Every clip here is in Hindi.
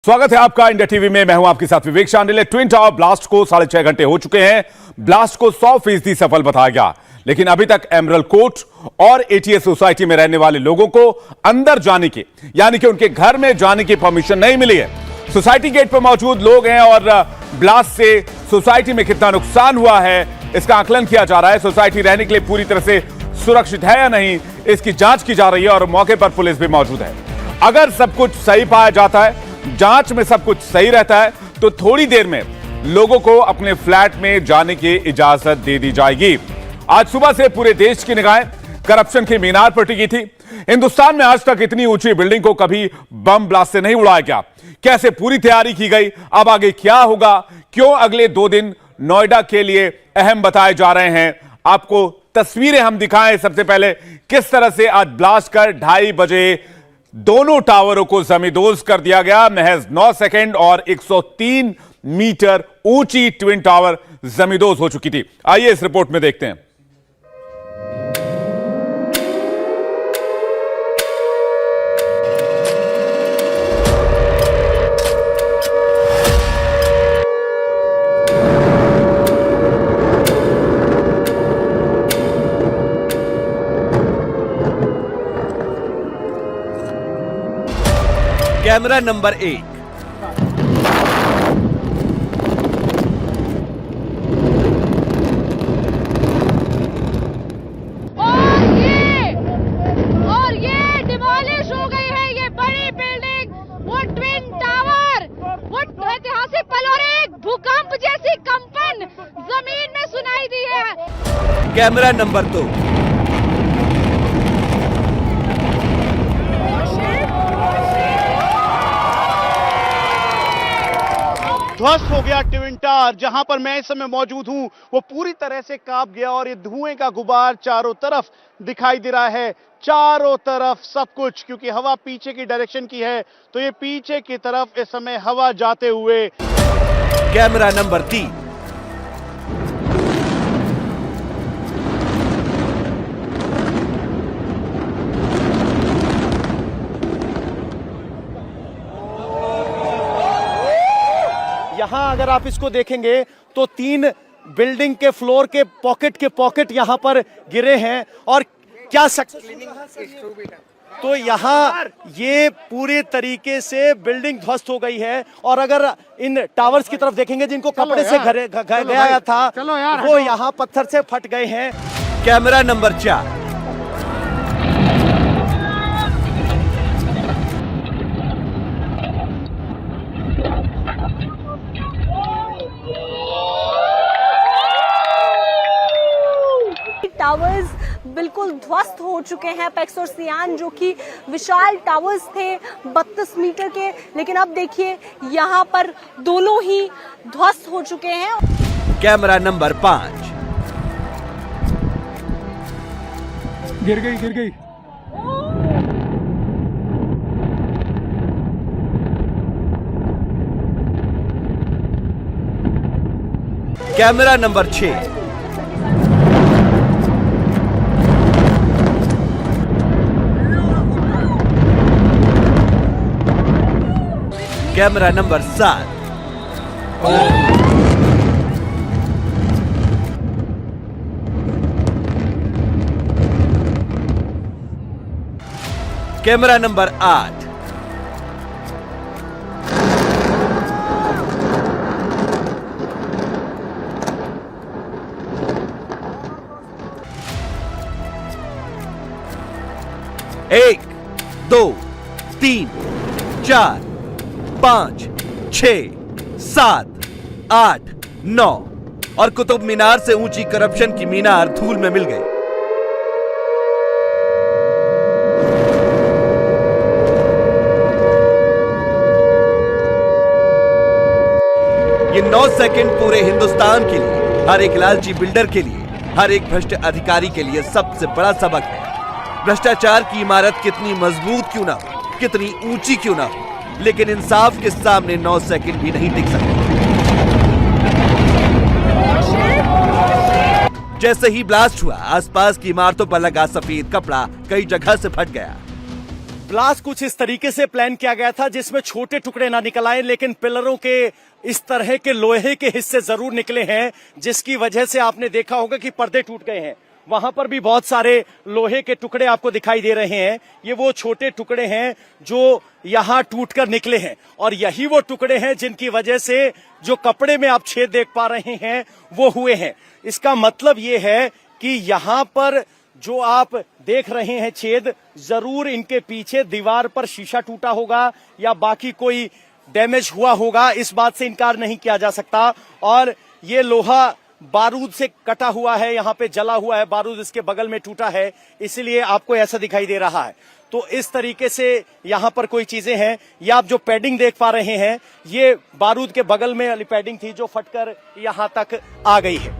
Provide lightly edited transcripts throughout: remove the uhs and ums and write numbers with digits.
स्वागत है आपका इंडिया टीवी में। मैं हूं आपके साथ विवेक शांडिल्य। ट्विन टावर ब्लास्ट को 6.5 घंटे हो चुके हैं। ब्लास्ट को 100% सफल बताया गया, लेकिन अभी तक एमरल्ड कोर्ट और एटीएस सोसाइटी में रहने वाले लोगों को अंदर जाने की, यानी कि उनके घर में जाने की परमिशन नहीं मिली है। सोसाइटी गेट पर मौजूद लोग हैं और ब्लास्ट से सोसाइटी में कितना नुकसान हुआ है इसका आकलन किया जा रहा है। सोसाइटी रहने के लिए पूरी तरह से सुरक्षित है या नहीं, इसकी जांच की जा रही है और मौके पर पुलिस भी मौजूद है। अगर सब कुछ सही पाया जाता है, जांच में सब कुछ सही रहता है, तो थोड़ी देर में लोगों को अपने फ्लैट में जाने की इजाजत दे दी जाएगी। आज सुबह से पूरे देश की निगाहें करप्शन की मीनार पर टिकी थी। हिंदुस्तान में आज तक इतनी ऊंची बिल्डिंग को कभी बम ब्लास्ट से नहीं उड़ाया गया। कैसे पूरी तैयारी की गई, अब आगे क्या होगा, क्यों अगले 2 दिन नोएडा के लिए अहम बताए जा रहे हैं, आपको तस्वीरें हम दिखाएं। सबसे पहले किस तरह से आज ब्लास्ट कर 2:30 बजे दोनों टावरों को जमींदोज कर दिया गया। महज 9 सेकंड और 103 मीटर ऊंची ट्विन टावर जमींदोज हो चुकी थी। आइए इस रिपोर्ट में देखते हैं। Camera number 1। और ये डिमोलिश हो गई है ये बड़ी बिल्डिंग, वो ट्विन टावर, वो ऐतिहासिक पल और एक भूकंप जैसी कंपन जमीन में सुनाई दी है। Camera number 2। ध्वस्त हो गया ट्विन टावर। जहां पर मैं इस समय मौजूद हूं वो पूरी तरह से कांप गया और ये धुएं का गुबार चारों तरफ दिखाई दे रहा है। चारों तरफ सब कुछ, क्योंकि हवा पीछे की डायरेक्शन की है तो ये पीछे की तरफ इस समय हवा जाते हुए। Camera number 3। यहाँ अगर आप इसको देखेंगे तो 3 बिल्डिंग के फ्लोर के पॉकेट यहाँ पर गिरे हैं और क्या तो यहाँ ये पूरे तरीके से बिल्डिंग ध्वस्त हो गई है। और अगर इन टावर्स की तरफ देखेंगे जिनको कपड़े से गया था वो यहाँ पत्थर से फट गए हैं। Camera number 4। टावर्स बिल्कुल ध्वस्त हो चुके हैं। पेक्स और सियान जो कि विशाल टावर्स थे 32 मीटर के, लेकिन अब देखिए यहाँ पर दोनों ही ध्वस्त हो चुके हैं। Camera number 5। गिर गई। Camera number 6। Camera number 7। Camera number 8। एक, 2, 3, 4, 5, 6, 7, 8, 9 और कुतुब मीनार से ऊंची करप्शन की मीनार धूल में मिल गई। ये 9 सेकंड पूरे हिंदुस्तान के लिए, हर एक लालची बिल्डर के लिए, हर एक भ्रष्ट अधिकारी के लिए सबसे बड़ा सबक है। भ्रष्टाचार की इमारत कितनी मजबूत क्यों ना हो, कितनी ऊंची क्यों ना हो, लेकिन इंसाफ के सामने 9 सेकंड भी नहीं टिक सकते। जैसे ही ब्लास्ट हुआ, आसपास की इमारतों पर लगा सफेद कपड़ा कई जगह से फट गया। ब्लास्ट कुछ इस तरीके से प्लान किया गया था जिसमें छोटे टुकड़े ना निकल आए, लेकिन पिलरों के इस तरह के लोहे के हिस्से जरूर निकले हैं, जिसकी वजह से आपने देखा होगा कि पर्दे टूट गए हैं। वहां पर भी बहुत सारे लोहे के टुकड़े आपको दिखाई दे रहे हैं। ये वो छोटे टुकड़े हैं जो यहां टूटकर निकले हैं, और यही वो टुकड़े हैं जिनकी वजह से जो कपड़े में आप छेद देख पा रहे हैं वो हुए हैं। इसका मतलब ये है कि यहां पर जो आप देख रहे हैं छेद, जरूर इनके पीछे दीवार पर शीशा टूटा होगा या बाकी कोई डैमेज हुआ होगा, इस बात से इनकार नहीं किया जा सकता। और ये लोहा बारूद से कटा हुआ है, यहाँ पे जला हुआ है, बारूद इसके बगल में टूटा है, इसलिए आपको ऐसा दिखाई दे रहा है। तो इस तरीके से यहाँ पर कोई चीजें हैं। ये आप जो पैडिंग देख पा रहे हैं, ये बारूद के बगल में वाली पैडिंग थी जो फटकर यहाँ तक आ गई है।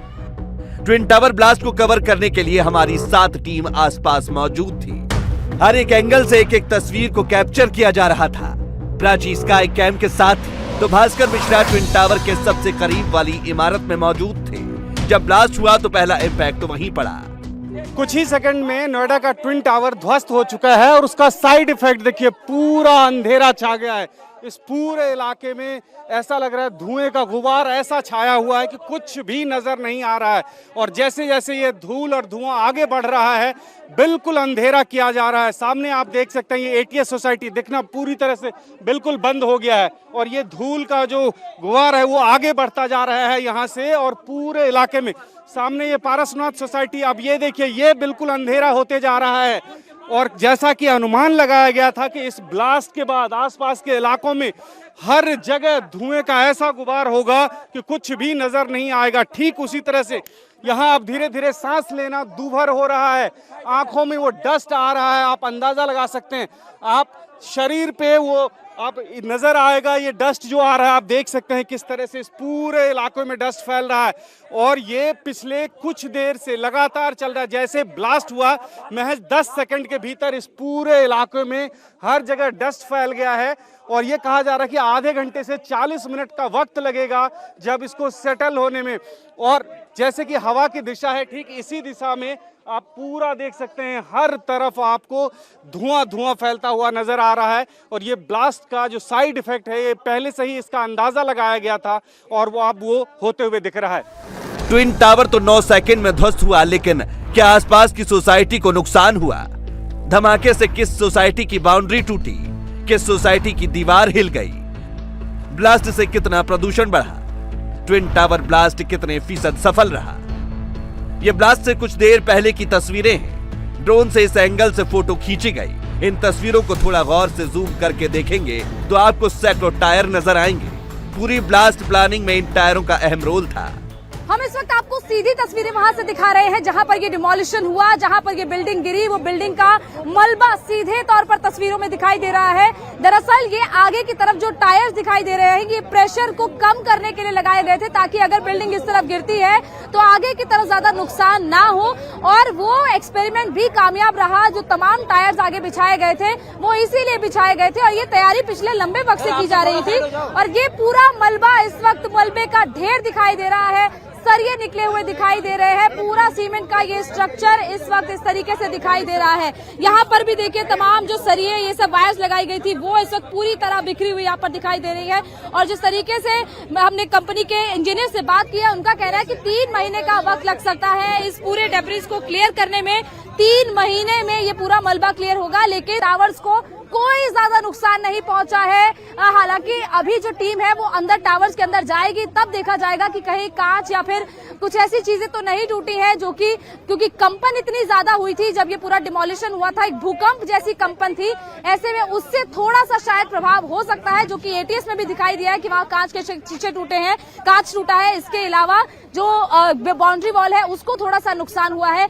ट्विन टावर ब्लास्ट को कवर करने के लिए हमारी 7 टीम आसपास मौजूद थी। हर एक एंगल से एक एक तस्वीर को कैप्चर किया जा रहा था। प्राची स्काई कैम के साथ तो भास्कर मिश्रा ट्विन टावर के सबसे करीब वाली इमारत में मौजूद थे। जब ब्लास्ट हुआ तो पहला इम्पैक्ट तो वहीं पड़ा। कुछ ही सेकंड में नोएडा का ट्विन टावर ध्वस्त हो चुका है और उसका साइड इफेक्ट देखिए, पूरा अंधेरा छा गया है। इस पूरे इलाके में ऐसा लग रहा है धुएं का गुबार ऐसा छाया हुआ है कि कुछ भी नजर नहीं आ रहा है। और जैसे जैसे ये धूल और धुआं आगे बढ़ रहा है, बिल्कुल अंधेरा किया जा रहा है। सामने आप देख सकते हैं ये एटीएस सोसाइटी दिखना पूरी तरह से बिल्कुल बंद हो गया है, और ये धूल का जो गुबार है वो आगे बढ़ता जा रहा है यहाँ से, और पूरे इलाके में सामने ये पारसनाथ सोसाइटी, अब ये देखिए ये बिल्कुल अंधेरा होते जा रहा है। और जैसा कि अनुमान लगाया गया था कि इस ब्लास्ट के बाद आसपास के इलाकों में हर जगह धुएं का ऐसा गुबार होगा कि कुछ भी नजर नहीं आएगा। ठीक उसी तरह से यहाँ अब धीरे धीरे सांस लेना दूभर हो रहा है, आंखों में वो डस्ट आ रहा है, आप अंदाजा लगा सकते हैं। आप शरीर पे वो आप नजर आएगा, ये डस्ट जो आ रहा है, आप देख सकते हैं किस तरह से इस पूरे इलाके में डस्ट फैल रहा है। और ये पिछले कुछ देर से लगातार चल रहा है। जैसे ब्लास्ट हुआ महज 10 सेकंड के भीतर इस पूरे इलाके में हर जगह डस्ट फैल गया है, और ये कहा जा रहा है कि आधे घंटे से 40 मिनट का वक्त लगेगा जब इसको सेटल होने में। और जैसे कि हवा की दिशा है, ठीक इसी दिशा में आप पूरा देख सकते हैं, हर तरफ आपको धुआं धुआं फैलता हुआ नजर आ रहा है। और ये ब्लास्ट का जो साइड इफेक्ट है, ये पहले से ही इसका अंदाजा लगाया गया था और वो अब वो होते हुए दिख रहा है। ट्विन टावर तो 9 सेकंड में ध्वस्त हुआ, लेकिन क्या आसपास की सोसाइटी को नुकसान हुआ? धमाके से किस सोसाइटी की बाउंड्री टूटी, किस सोसाइटी की दीवार हिल गई? ब्लास्ट से कितना प्रदूषण बढ़ा? ट्विन टावर ब्लास्ट कितने फीसद सफल रहा? ये ब्लास्ट से कुछ देर पहले की तस्वीरें हैं। ड्रोन से इस एंगल से फोटो खींची गई। इन तस्वीरों को थोड़ा गौर से जूम करके देखेंगे तो आपको सैकड़ों टायर नजर आएंगे। पूरी ब्लास्ट प्लानिंग में इन टायरों का अहम रोल था। हम इस वक्त आपको सीधी तस्वीरें वहां से दिखा रहे हैं जहां पर ये डिमोलिशन हुआ, जहां पर ये बिल्डिंग गिरी। वो बिल्डिंग का मलबा सीधे तौर पर तस्वीरों में दिखाई दे रहा है। दरअसल ये आगे की तरफ जो टायर्स दिखाई दे रहे हैं, ये प्रेशर को कम करने के लिए लगाए गए थे, ताकि अगर बिल्डिंग इस तरफ गिरती है तो आगे की तरफ ज्यादा नुकसान ना हो। और वो एक्सपेरिमेंट भी कामयाब रहा। जो तमाम टायर्स आगे बिछाए गए थे वो इसीलिए बिछाए गए थे, और ये तैयारी पिछले लंबे वक्त से की जा रही थी। और ये पूरा मलबा, इस वक्त मलबे का ढेर दिखाई दे रहा है, सरिये निकले हुए दिखाई दे रहे हैं। पूरा सीमेंट का ये स्ट्रक्चर इस वक्त इस तरीके से दिखाई दे रहा है। यहाँ पर भी देखिए तमाम जो सरिये, ये सब वायर्स लगाई गई थी, वो इस वक्त पूरी तरह बिखरी हुई यहाँ पर दिखाई दे रही है। और जिस तरीके से हमने कंपनी के इंजीनियर से बात की है, उनका कहना है कि 3 महीने का वक्त लग सकता है इस पूरे डेब्रिस को क्लियर करने में। 3 महीने में ये पूरा मलबा क्लियर होगा, लेकिन टावर्स को कोई ज्यादा नुकसान नहीं पहुंचा है। हालांकि अभी जो टीम है वो अंदर टावर्स के अंदर जाएगी, तब देखा जाएगा कि कहीं कांच या फिर कुछ ऐसी चीजें तो नहीं टूटी हैं, जो कि क्योंकि कंपन इतनी ज्यादा हुई थी जब ये पूरा डिमोलिशन हुआ था, एक भूकंप जैसी कंपन थी। ऐसे में उससे थोड़ा सा शायद प्रभाव हो सकता है, जो कि एटीएस में भी दिखाई दिया है कि वहां कांच के शीशे टूटे हैं, कांच टूटा है। इसके अलावा जो बाउंड्री वॉल है उसको थोड़ा सा नुकसान हुआ है।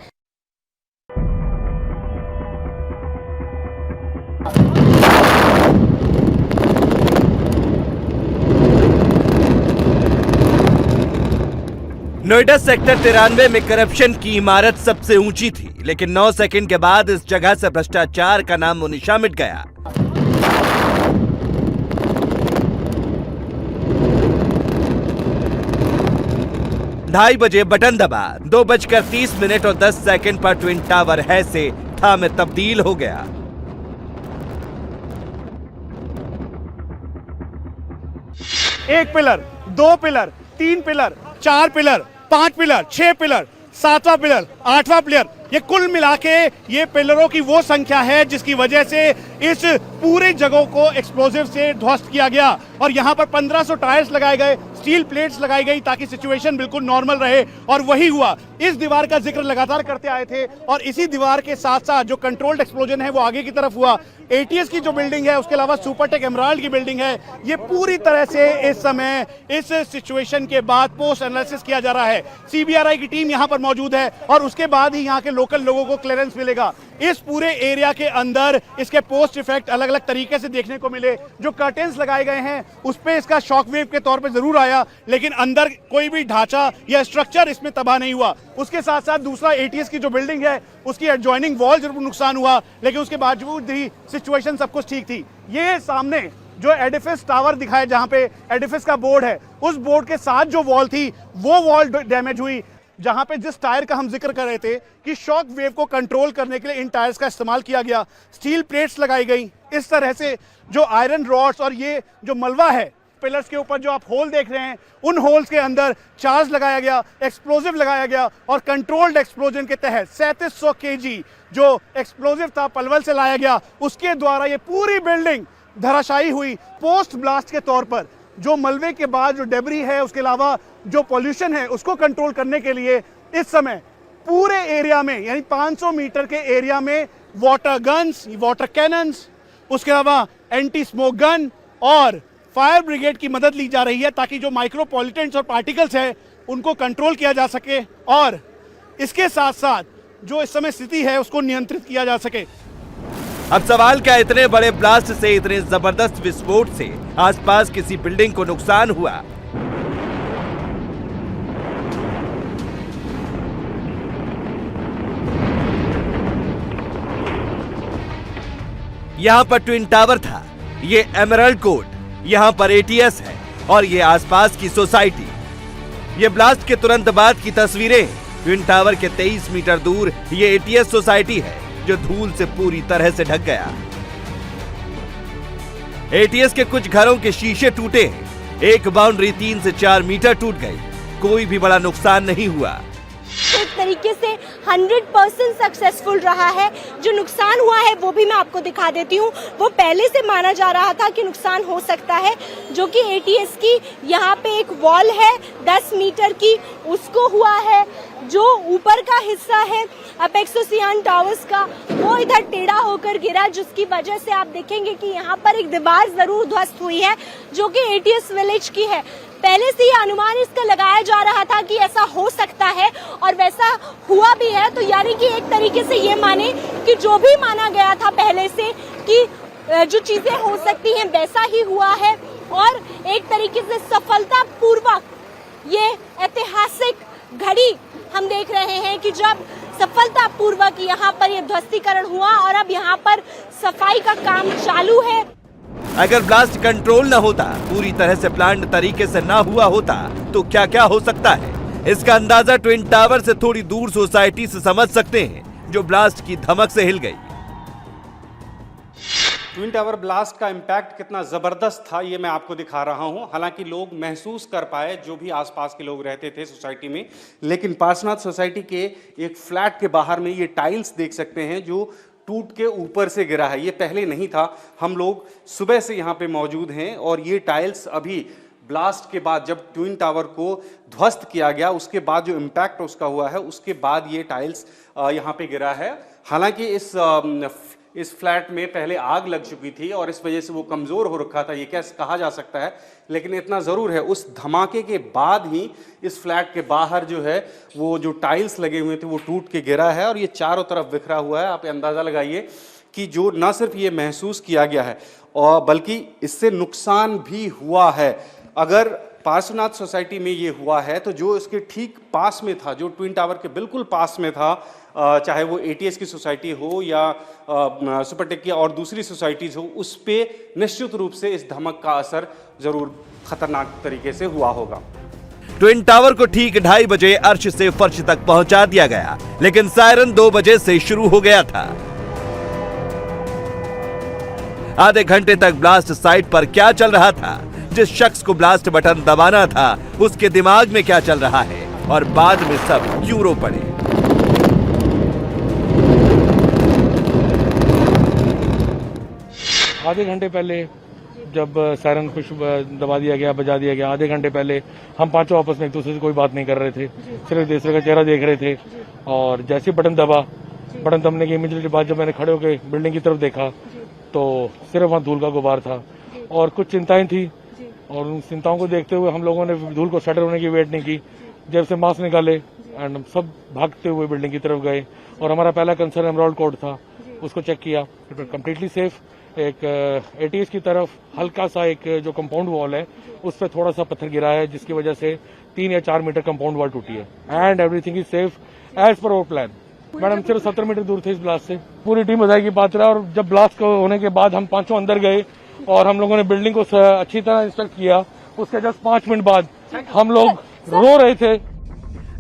नोएडा सेक्टर 93 में करप्शन की इमारत सबसे ऊंची थी, लेकिन 9 सेकंड के बाद इस जगह से भ्रष्टाचार का नामो निशान मिट गया। ढाई बजे बटन दबा, 2:30 और 10 सेकंड पर ट्विन टावर है से था में तब्दील हो गया। 1 pillar, 2 pillar, 3 pillar, 4 pillar, 5 pillar, 6 pillar, 7वां पिलर, 8वां पिलर, ये कुल मिला के ये पिलरों की वो संख्या है जिसकी वजह से इस पूरे जगह को एक्सप्लोजिव से ध्वस्त किया गया। और यहाँ पर 1500 टायर्स लगाए गए, स्टील प्लेट्स लगाई गई ताकि सिचुएशन बिल्कुल नॉर्मल रहे, और वही हुआ। इस दीवार का जिक्र लगातार करते आए थे, और इसी दीवार के साथ साथ जो कंट्रोल्ड एक्सप्लोजन है वो आगे की तरफ हुआ। एटीएस की जो बिल्डिंग है, उसके अलावा सुपरटेक एमराल्ड की बिल्डिंग है, ये पूरी तरह से इस समय इस सिचुएशन के बाद पोस्ट एनालिसिस किया जा रहा है। सीबीआरआई की टीम यहाँ पर मौजूद है, और उसके बाद ही यहाँ के लोकल लोगों को क्लियरेंस मिलेगा। इस पूरे एरिया के अंदर इसके पोस्ट इफेक्ट अलग अलग तरीके से देखने को मिले। जो कर्टेन्स लगाए गए हैं उस पे इसका शॉकवेव के तौर पे जरूर आया, लेकिन अंदर कोई भी ढांचा या स्ट्रक्चर इसमें तबाह नहीं हुआ। उसके साथ साथ दूसरा एटीएस की जो बिल्डिंग है उसकी एडजॉइनिंग वॉल जरूर नुकसान हुआ, लेकिन उसके बावजूद ही सिचुएशन सब कुछ ठीक थी। ये सामने जो एडिफिस टावर दिखाया, जहां पे एडिफिस का बोर्ड है, उस बोर्ड के साथ जो वॉल थी वो वॉल डैमेज हुई, जहां पे जिस टायर का हम जिक्र कर रहे थे कि शॉक वेव को कंट्रोल करने के लिए इन टायर्स का इस्तेमाल किया गया। स्टील प्लेट्स लगाई गई। इस तरह से जो आयरन रॉड्स और ये जो मलबा है पिलर्स के ऊपर जो आप होल देख रहे हैं, उन होल्स के अंदर चार्ज लगाया गया, एक्सप्लोजिव लगाया गया, और कंट्रोल्ड एक्सप्लोजन के तहत 3700 केजी जो एक्सप्लोजिव था पलवल से लाया गया, उसके द्वारा ये पूरी बिल्डिंग धराशायी हुई। पोस्ट ब्लास्ट के तौर पर जो मलबे के बाद जो डेब्री है, उसके अलावा जो पॉल्यूशन है, उसको कंट्रोल करने के लिए इस समय पूरे एरिया में, यानी 500 मीटर के एरिया में वाटर गन्स, वाटर कैनन्स, उसके अलावा एंटी स्मोक गन और फायर ब्रिगेड की मदद ली जा रही है, ताकि जो माइक्रो पॉल्यूटेंट्स और पार्टिकल्स है उनको कंट्रोल किया जा सके, और इसके साथ साथ जो इस समय स्थिति है उसको नियंत्रित किया जा सके। अब सवाल क्या, इतने बड़े ब्लास्ट से, इतने जबरदस्त विस्फोट से आसपास किसी बिल्डिंग को नुकसान हुआ? यहां पर ट्विन टावर था, ये एमराल्ड कोर्ट, यहां पर एटीएस है, और ये आसपास की सोसाइटी। ये ब्लास्ट के तुरंत बाद की तस्वीरें। ट्विन टावर के 23 मीटर दूर ये एटीएस सोसाइटी है जो धूल से पूरी तरह से ढक गया। एटीएस के कुछ घरों के शीशे टूटे हैं। एक बाउंड्री 3 से 4 मीटर टूट गई। कोई भी बड़ा नुकसान नहीं हुआ। एक तरीके से 100% सक्सेसफुल रहा है। जो नुकसान हुआ है वो भी मैं आपको दिखा देती हूँ। वो पहले से माना जा रहा था कि नुकसान हो सकता है, जो कि एटीएस की यहाँ पे एक वॉल है 10 मीटर की, उसको हुआ है। जो ऊपर का हिस्सा है अपेक्स ओसियान टावर्स का, वो इधर टेढ़ा होकर गिरा, जिसकी वजह से आप देखेंगे कि यहाँ पर एक दीवार जरूर ध्वस्त हुई है, जो कि एटीएस विलेज की है। पहले से ये अनुमान इसका लगाया जा रहा था कि ऐसा हो सकता है, और वैसा हुआ भी है। तो यानी कि एक तरीके से ये माने कि जो भी माना गया था पहले से कि जो चीजें हो सकती हैं वैसा ही हुआ है, और एक तरीके से सफलतापूर्वक ये ऐतिहासिक घड़ी हम देख रहे हैं कि जब सफलतापूर्वक यहाँ पर ये ध्वस्तीकरण हुआ, और अब यहाँ पर सफाई का काम चालू है। अगर ब्लास्ट कंट्रोल न होता, पूरी तरह से प्लान्ड तरीके से ना हुआ होता, तो क्या क्या हो सकता है, इसका अंदाजा ट्विन टावर से थोड़ी दूर सोसाइटी से समझ सकते हैं, जो ब्लास्ट की धमक से हिल गई। ट्विन टावर ब्लास्ट का इम्पैक्ट कितना ज़बरदस्त था ये मैं आपको दिखा रहा हूं। हालांकि लोग महसूस कर पाए, जो भी आसपास के लोग रहते थे सोसाइटी में, लेकिन पार्श्वनाथ सोसाइटी के एक फ्लैट के बाहर में ये टाइल्स देख सकते हैं जो टूट के ऊपर से गिरा है। ये पहले नहीं था। हम लोग सुबह से यहाँ पे मौजूद हैं, और ये टाइल्स अभी ब्लास्ट के बाद जब ट्विन टावर को ध्वस्त किया गया उसके बाद जो इम्पैक्ट उसका हुआ है, उसके बाद ये टाइल्स यहाँ पे गिरा है। हालांकि इस फ्लैट में पहले आग लग चुकी थी और इस वजह से वो कमज़ोर हो रखा था, ये कैसे कहा जा सकता है, लेकिन इतना ज़रूर है उस धमाके के बाद ही इस फ्लैट के बाहर जो है वो जो टाइल्स लगे हुए थे वो टूट के गिरा है, और ये चारों तरफ बिखरा हुआ है। आप अंदाज़ा लगाइए कि जो न सिर्फ ये महसूस किया गया है, और बल्कि इससे नुकसान भी हुआ है। अगर पार्श्वनाथ सोसाइटी में ये हुआ है, तो जो इसके ठीक पास में था, जो ट्विन टावर के बिल्कुल पास में था, चाहे वो एटीएस की सोसाइटी हो या सुपरटेक की और दूसरी सोसाइटीज़ हो, उस पे निश्चित रूप से इस धमक का असर जरूर खतरनाक तरीके से हुआ होगा। ट्विन टावर को ठीक 2:30 बजे अर्श से फर्श तक पहुंचा दिया गया, लेकिन सायरन 2 बजे से शुरू हो गया था। आधे घंटे तक ब्लास्ट साइट पर क्या चल रहा था, जिस शख्स को ब्लास्ट बटन दबाना था उसके दिमाग में क्या चल रहा है और बाद में सब क्यों रो पड़े। आधे घंटे पहले जब सायरन कुछ दबा दिया गया, बजा दिया गया, आधे घंटे पहले हम पांचों आपस में एक दूसरे से कोई बात नहीं कर रहे थे, सिर्फ दूसरे का चेहरा देख रहे थे। और जैसे बटन दबा, बटन दबने के इमीडिएटली बाद जब मैंने खड़े होकर बिल्डिंग की तरफ देखा तो सिर्फ वहाँ धूल का गुबार था और कुछ चिंताएं थी। और उन चिंताओं को देखते हुए हम लोगों ने धूल को सेटल होने की वेट नहीं की, जब से मास्क निकाले एंड हम सब भागते हुए बिल्डिंग की तरफ गए। और हमारा पहला कंसर्न एमराल्ड कोर्ट था, उसको चेक किया, इट वाज कम्प्लीटली सेफ। एक एटीएस की तरफ हल्का सा एक जो कंपाउंड वॉल है उस पर थोड़ा सा पत्थर गिरा है, जिसकी वजह से 3 या 4 मीटर कंपाउंड वॉल टूटी है and everything is safe as per our plan. Madam सिर्फ 17 मीटर दूर थे इस ब्लास्ट से। पूरी टीम बधाई की पात्र है। और जब ब्लास्ट होने के बाद हम पांचों अंदर गए और हम लोगों ने बिल्डिंग को अच्छी तरह इंस्पेक्ट किया, उसके जस्ट 5 मिनट बाद हम लोग रो रहे थे।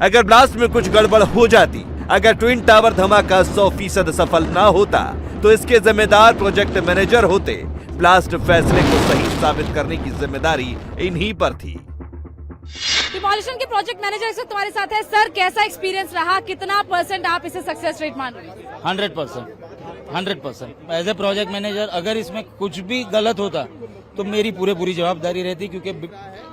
अगर ब्लास्ट में कुछ गड़बड़ हो जाती, अगर ट्विन टावर धमाका 100% सफल ना होता तो इसके जिम्मेदार प्रोजेक्ट मैनेजर होते। ब्लास्ट फैसले को सही साबित करने की जिम्मेदारी इन्हीं पर थी। डिमोलिशन के प्रोजेक्ट मैनेजर इस वक्त तुम्हारे साथ है। सर, कैसा एक्सपीरियंस रहा? कितना % आप इसे सक्सेस रेट मान रहे हैं? 100%। एज ए प्रोजेक्ट मैनेजर अगर इसमें कुछ भी गलत होता तो मेरी पूरी जवाबदारी रहती, क्योंकि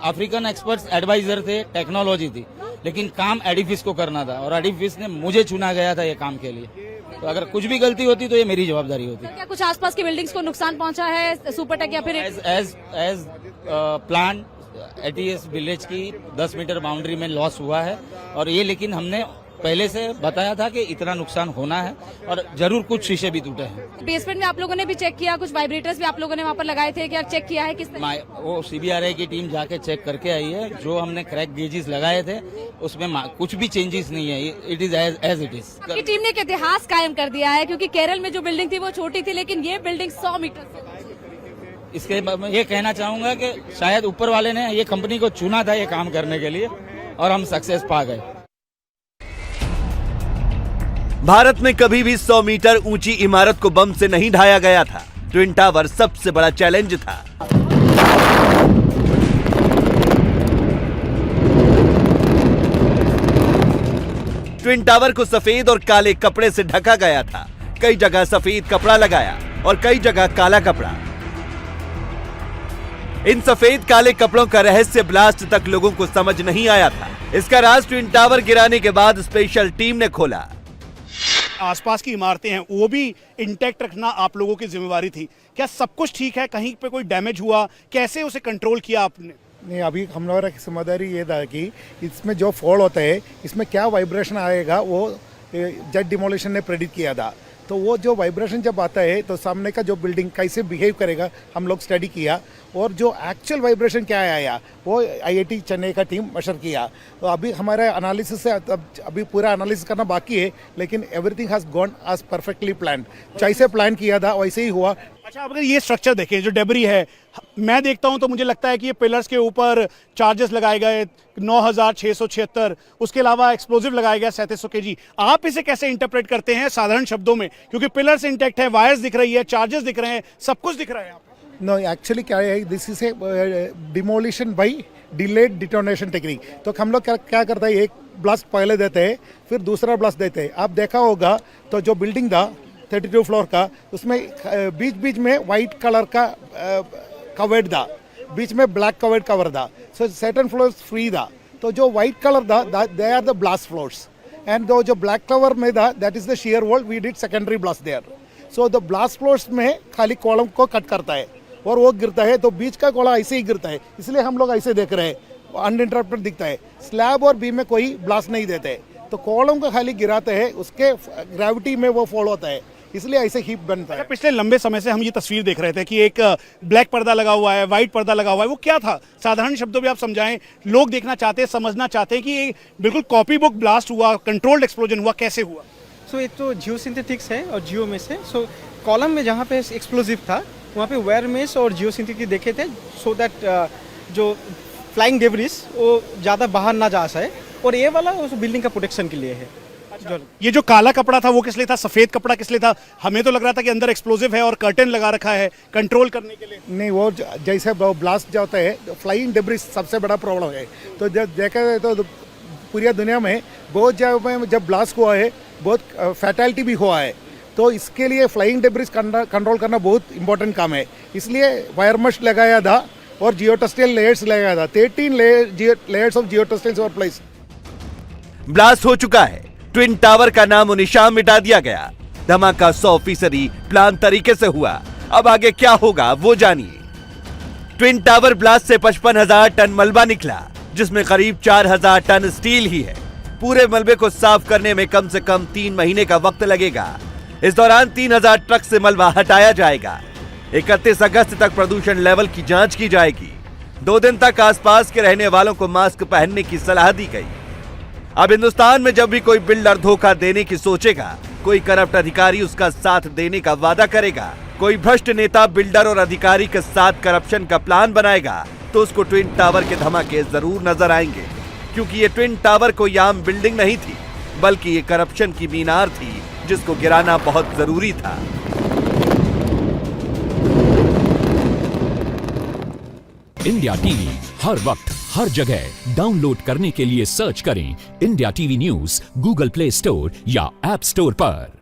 अफ्रीकन एक्सपर्ट्स एडवाइजर थे, टेक्नोलॉजी थी, लेकिन काम एडिफिस को करना था और एडिफिस ने मुझे चुना गया था ये काम के लिए। तो अगर कुछ भी गलती होती तो ये मेरी जवाबदारी होती। क्या कुछ आसपास की बिल्डिंग्स को नुकसान पहुंचा है सुपरटेक या फिर एज प्लान एटीएस विलेज की 10 मीटर बाउंड्री में लॉस हुआ है। और ये लेकिन हमने पहले से बताया था कि इतना नुकसान होना है और जरूर कुछ शीशे भी टूटे हैं। बेसमेंट में आप लोगों ने भी चेक किया, कुछ वाइब्रेटर्स भी आप लोगों ने वहाँ पर लगाए थे, क्या चेक किया है? किस वो सीबीआरआई की टीम जाके चेक करके आई है। जो हमने क्रैक गेजेस लगाए थे उसमें कुछ भी चेंजेस नहीं है, it is as it is. आपकी टीम ने एक इतिहास कायम कर दिया है, क्योंकि केरल में जो बिल्डिंग थी वो छोटी थी, लेकिन ये बिल्डिंग 100 मीटर से। इसके मैं ये कहना चाहूंगा कि शायद ऊपर वाले ने ये कंपनी को चुना था ये काम करने के लिए और हम सक्सेस पा गए। भारत में कभी भी 100 मीटर ऊंची इमारत को बम से नहीं ढाया गया था। ट्विन टावर सबसे बड़ा चैलेंज था। ट्विन टावर को सफेद और काले कपड़े से ढका गया था। कई जगह सफेद कपड़ा लगाया और कई जगह काला कपड़ा। इन सफेद काले कपड़ों का रहस्य ब्लास्ट तक लोगों को समझ नहीं आया था। इसका राज ट्विन टावर गिराने के बाद स्पेशल टीम ने खोला। आसपास की इमारतें हैं वो भी इंटैक्ट रखना आप लोगों की जिम्मेवारी थी। क्या सब कुछ ठीक है? कहीं पे कोई डैमेज हुआ? कैसे उसे कंट्रोल किया आपने? नहीं, अभी हम लोगों की जिम्मेदारी ये था कि इसमें जो फॉल होता है इसमें क्या वाइब्रेशन आएगा वो जेट डिमोलिशन ने प्रेडिक्ट किया था। तो वो जो वाइब्रेशन जब आता है तो सामने का जो बिल्डिंग कैसे बिहेव करेगा हम लोग स्टडी किया और जो एक्चुअल वाइब्रेशन क्या आया वो आईआईटी चेन्नई का टीम मेजर किया। तो अभी हमारा एनालिसिस से अभी पूरा एनालिसिस करना बाकी है, लेकिन everything has gone as perfectly plan. जैसे प्लान किया था वैसे ही हुआ। अच्छा, अगर ये स्ट्रक्चर देखें जो डेबरी है, मैं देखता हूं तो मुझे लगता है कि ये पिलर्स के ऊपर चार्जेस लगाए गए 9676, उसके अलावा एक्सप्लोजिव लगाया गया 3700 kg। आप इसे कैसे इंटरप्रेट करते हैं साधारण शब्दों में? क्योंकि पिलर्स इंटैक्ट है, वायर्स दिख रही है, चार्जेस दिख रहे हैं, सब कुछ दिख रहा है। नो, एक्चुअली क्या है, this is a demolition by delayed detonation technique. तो हम लोग क्या करते हैं, एक ब्लास्ट पहले देते हैं फिर दूसरा ब्लास्ट देते हैं। आप देखा होगा तो जो बिल्डिंग था 32 फ्लोर का, उसमें बीच बीच में वाइट कलर का कवर्ड था, बीच में ब्लैक कवर्ड कवर था। सो सर्टेन फ्लोर्स फ्री था। तो जो वाइट कलर था they are the blast floors and जो ब्लैक कवर में था that is the shear wall. We did secondary blast there. So the blast floors में खाली कॉलम को कट करता है और वो गिरता है, तो बीच का गोला ऐसे ही गिरता है, इसलिए हम लोग ऐसे देख रहे हैं, अनइंटरप्टेड दिखता है। स्लैब और बीम में कोई ब्लास्ट नहीं देते, तो कॉलम को खाली गिराते हैं, उसके ग्रेविटी में वो फॉलो होता है, इसलिए ऐसे हीप बनता है। पिछले लंबे समय से हम ये तस्वीर देख रहे थे कि एक ब्लैक पर्दा लगा हुआ है, व्हाइट पर्दा लगा हुआ है, वो क्या था? साधारण शब्दों में आप समझाएं, लोग देखना चाहते हैं, समझना चाहते हैं कि ये बिल्कुल कॉपी बुक ब्लास्ट हुआ, कंट्रोल्ड एक्सप्लोजन हुआ, कैसे हुआ? सो एक तो जियो सिंथेटिक्स है और जियो में से, सो कॉलम में जहाँ पे एक्सप्लोजिव था वहाँ पे वायर मेस और जियो सिंथेटिक देखे थे, सो दैट जो फ्लाइंग डेब्रिस वो ज़्यादा बाहर ना जा सके, और ये वाला उस बिल्डिंग का प्रोटेक्शन के लिए है। ये जो काला कपड़ा था वो किस लिए था, सफेद कपड़ा किस लिए था? हमें तो लग रहा था कि अंदर एक्सप्लोजिव है और कर्टेन लगा रखा है कंट्रोल करने के लिए। नहीं, वो जैसे ब्लास्ट जो होता है, फ्लाइंग डेब्रिस सबसे बड़ा प्रॉब्लम है। तो जब देखा जाए तो पूरी दुनिया में बहुत जगह में जब ब्लास्ट हुआ है बहुत फैटेलिटी भी हुआ है। तो इसके लिए फ्लाइंग डेब्रिस कंट्रोल करना बहुत इंपॉर्टेंट काम है। इसलिए वायर मेश लगाया था और जियोटेक्सटाइल लेयर्स लगाया था। 13 layers of geotextiles were placed. Blast हो चुका है, ट्विन टावर का नामो निशान मिटा दिया गया। धमाका 100% प्लान तरीके से हुआ। अब आगे क्या होगा वो जानिए। ट्विन टावर ब्लास्ट से 55,000 टन मलबा निकला, जिसमें करीब 4,000 टन स्टील ही है। पूरे मलबे को साफ करने में कम से कम 3 महीने का वक्त लगेगा। इस दौरान 3,000 ट्रक से मलबा हटाया जाएगा। 31 अगस्त तक प्रदूषण लेवल की जांच की जाएगी। 2 दिन तक आसपास के रहने वालों को मास्क पहनने की सलाह दी गई। अब हिंदुस्तान में जब भी कोई बिल्डर धोखा देने की सोचेगा, कोई करप्ट अधिकारी उसका साथ देने का वादा करेगा, कोई भ्रष्ट नेता बिल्डर और अधिकारी के साथ करप्शन का प्लान बनाएगा, तो उसको ट्विन टावर के धमाके जरूर नजर आएंगे। क्योंकि ये ट्विन टावर कोई आम बिल्डिंग नहीं थी, बल्कि ये करप्शन की मीनार थी, जिसको गिराना बहुत जरूरी था। इंडिया टीवी हर वक्त हर जगह डाउनलोड करने के लिए सर्च करें India TV news Google play store या ऐप स्टोर पर।